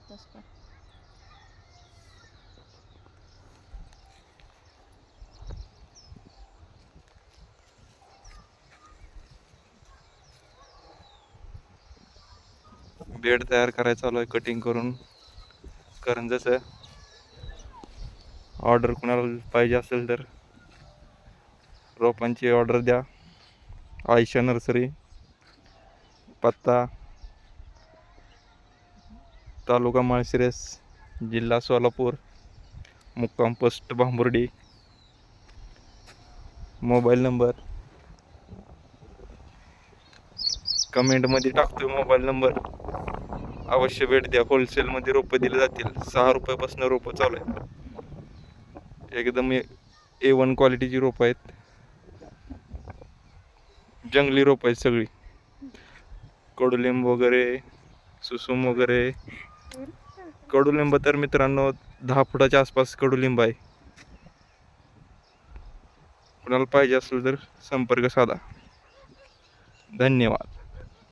तस का? बेड तयार करायचं चालू आहे, कटिंग करून करंजाचं. ऑर्डर कुणाला पाहिजे असेल तर रोपांची ऑर्डर द्या. आयशा नर्सरी, पत्ता तालुका माळशिरस, जिल्हा सोलापूर, मुक्काम पोस्ट भांबुर्डी. मोबाईल नंबर कमेंटमध्ये टाकतोय, मोबाईल नंबर. अवश्य भेट द्या. होलसेलमध्ये रोपं दिली जातील. 6 रुपयापासून रोपं चालू आहेत. एकदम A1 क्वालिटीची रोपं आहेत. जंगली रोपं आहेत सगळी. कडुलिंब वगैरे, सुसुम वगैरे. कडुलिंब तर मित्रांनो 10 फुटाच्या आसपास कडुलिंब आहे. कुणाला पाहिजे असेल तर संपर्क साधा. धन्यवाद.